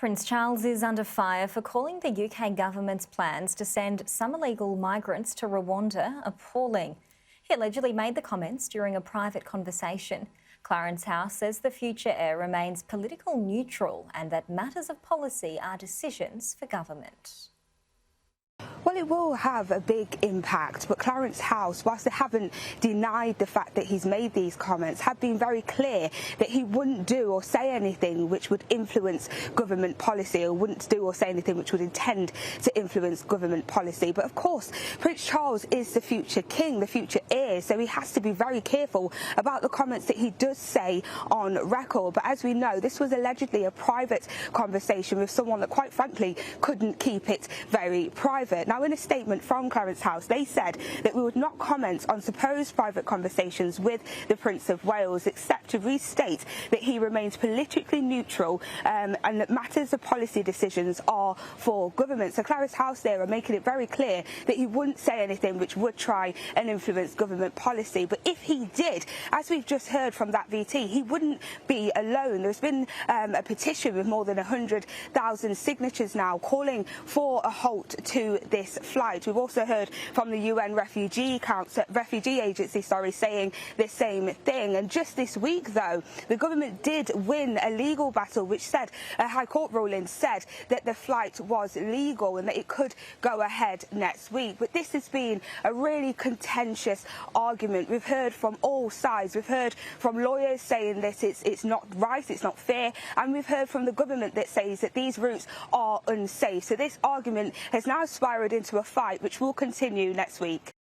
Prince Charles is under fire for calling the UK government's plans to send some illegal migrants to Rwanda appalling. He allegedly made the comments during a private conversation. Clarence House says the future heir remains political neutral and that matters of policy are decisions for government. Well, it will have a big impact, but Clarence House, whilst they haven't denied the fact that he's made these comments, have been very clear that he wouldn't do or say anything which would influence government policy, or wouldn't do or say anything which would intend to influence government policy. But of course, Prince Charles is the future king, the future heir, so he has to be very careful about the comments that he does say on record. But as we know, this was allegedly a private conversation with someone that, quite frankly, couldn't keep it very private. Now, in a statement from Clarence House, they said that we would not comment on supposed private conversations with the Prince of Wales, except to restate that he remains politically neutral and that matters of policy decisions are for government. So Clarence House there are making it very clear that he wouldn't say anything which would try and influence government policy. But if he did, as we've just heard from that VT, he wouldn't be alone. There's been a petition with more than 100,000 signatures now calling for a halt to this flight. We've also heard from the UN Refugee Agency, saying the same thing. And just this week, though, the government did win a legal battle, which said a High Court ruling said that the flight was legal and that it could go ahead next week. But this has been a really contentious argument. We've heard from all sides. We've heard from lawyers saying that it's not right, it's not fair, and we've heard from the government that says that these routes are unsafe. So this argument has now spiralled into a fight which will continue next week.